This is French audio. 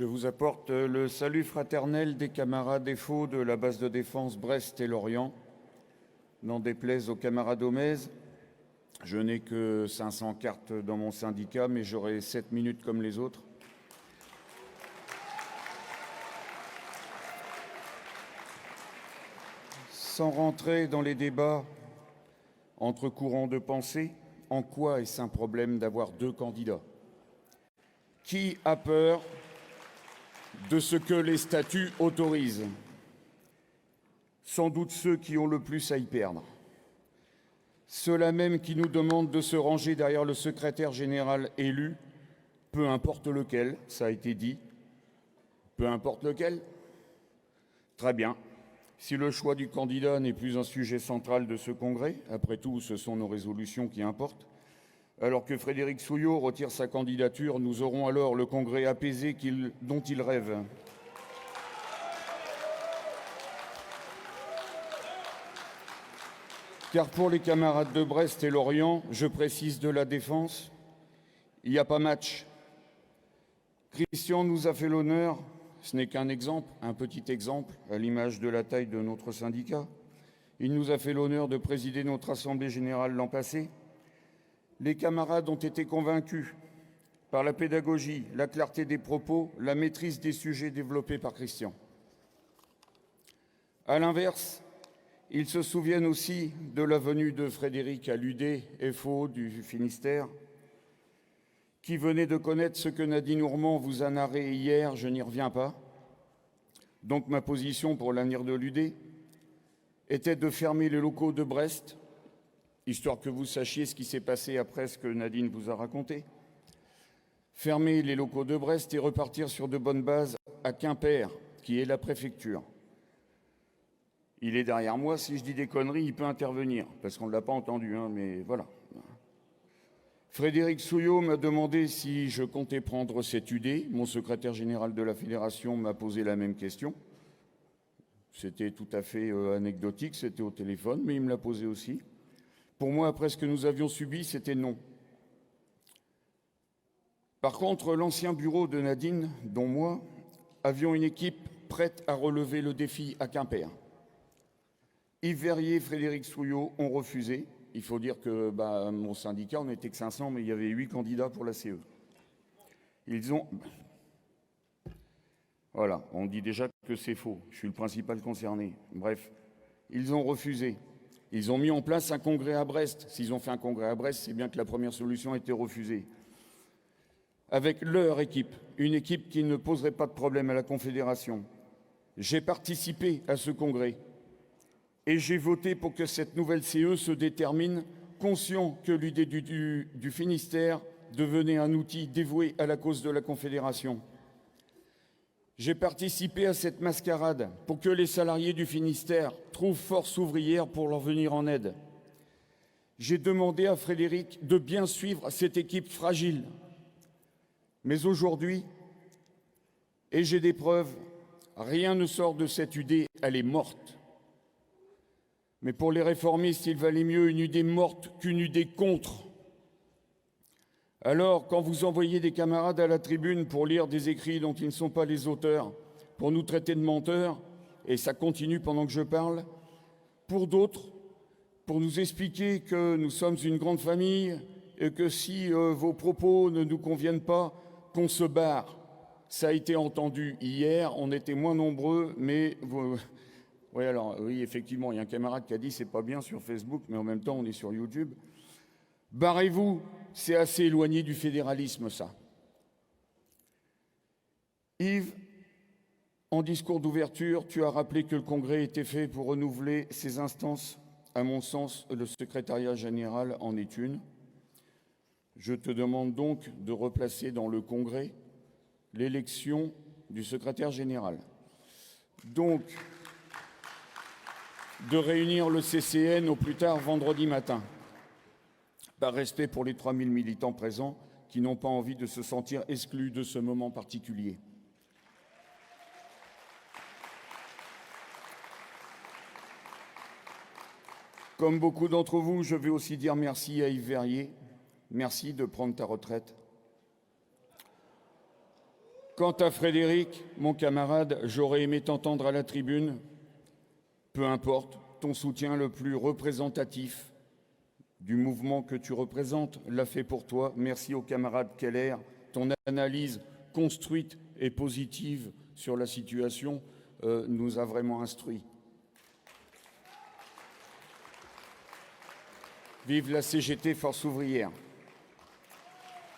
Je vous apporte le salut fraternel des camarades FO de la base de défense Brest et Lorient. N'en déplaise aux camarades Omez, je n'ai que 500 cartes dans mon syndicat, mais j'aurai 7 minutes comme les autres. Sans rentrer dans les débats entre courants de pensée, en quoi est-ce un problème d'avoir 2 candidats? Qui a peur de ce que les statuts autorisent? Sans doute ceux qui ont le plus à y perdre. Ceux-là même qui nous demandent de se ranger derrière le secrétaire général élu, peu importe lequel, ça a été dit. Peu importe lequel. Très bien. Si le choix du candidat n'est plus un sujet central de ce congrès, après tout, ce sont nos résolutions qui importent, alors que Frédéric Souillot retire sa candidature, nous aurons alors le congrès apaisé dont il rêve. Car pour les camarades de Brest et Lorient, je précise de la défense, il n'y a pas match. Christian nous a fait l'honneur, ce n'est qu'un exemple, un petit exemple, à l'image de la taille de notre syndicat. Il nous a fait l'honneur de présider notre Assemblée générale l'an passé. Les camarades ont été convaincus par la pédagogie, la clarté des propos, la maîtrise des sujets développés par Christian. À l'inverse, ils se souviennent aussi de la venue de Frédéric à l'UD, FO du Finistère, qui venait de connaître ce que Nadine Ourmand vous a narré hier, je n'y reviens pas. Donc ma position pour l'avenir de l'UD était de fermer les locaux de Brest, histoire que vous sachiez ce qui s'est passé après ce que Nadine vous a raconté. Fermer les locaux de Brest et repartir sur de bonnes bases à Quimper, qui est la préfecture. Il est derrière moi, si je dis des conneries, il peut intervenir, parce qu'on ne l'a pas entendu, mais voilà. Frédéric Souillot m'a demandé si je comptais prendre cette UD. Mon secrétaire général de la fédération m'a posé la même question. C'était tout à fait anecdotique, c'était au téléphone, mais il me l'a posé aussi. Pour moi, après ce que nous avions subi, c'était non. Par contre, l'ancien bureau de Nadine, dont moi, avions une équipe prête à relever le défi à Quimper. Yves Verrier et Frédéric Souillot ont refusé. Il faut dire que mon syndicat, on n'était que 500, mais il y avait 8 candidats pour la CE. Ils ont... Voilà, on dit déjà que c'est faux. Je suis le principal concerné. Bref, ils ont refusé. Ils ont mis en place un congrès à Brest. S'ils ont fait un congrès à Brest, c'est bien que la première solution a été refusée. Avec leur équipe, une équipe qui ne poserait pas de problème à la Confédération. J'ai participé à ce congrès. Et j'ai voté pour que cette nouvelle CE se détermine, conscient que l'UD du Finistère devenait un outil dévoué à la cause de la Confédération. J'ai participé à cette mascarade pour que les salariés du Finistère trouvent force ouvrière pour leur venir en aide. J'ai demandé à Frédéric de bien suivre cette équipe fragile. Mais aujourd'hui, et j'ai des preuves, rien ne sort de cette UD, elle est morte. Mais pour les réformistes, il valait mieux une UD morte qu'une UD contre. Alors, quand vous envoyez des camarades à la tribune pour lire des écrits dont ils ne sont pas les auteurs, pour nous traiter de menteurs, et ça continue pendant que je parle, pour d'autres, pour nous expliquer que nous sommes une grande famille et que si vos propos ne nous conviennent pas, qu'on se barre. Ça a été entendu hier, on était moins nombreux, mais... Oui, effectivement, il y a un camarade qui a dit « c'est pas bien sur Facebook », mais en même temps, on est sur YouTube. Barrez-vous, c'est assez éloigné du fédéralisme, ça. Yves, en discours d'ouverture, tu as rappelé que le Congrès était fait pour renouveler ses instances. À mon sens, le secrétariat général en est une. Je te demande donc de replacer dans le Congrès l'élection du secrétaire général. Donc... de réunir le CCN au plus tard vendredi matin, par respect pour les 3000 militants présents qui n'ont pas envie de se sentir exclus de ce moment particulier. Comme beaucoup d'entre vous, je vais aussi dire merci à Yves Verrier. Merci de prendre ta retraite. Quant à Frédéric, mon camarade, j'aurais aimé t'entendre à la tribune. Peu importe, ton soutien le plus représentatif du mouvement que tu représentes l'a fait pour toi. Merci au camarade Keller. Ton analyse construite et positive sur la situation nous a vraiment instruits. Vive la CGT Force ouvrière.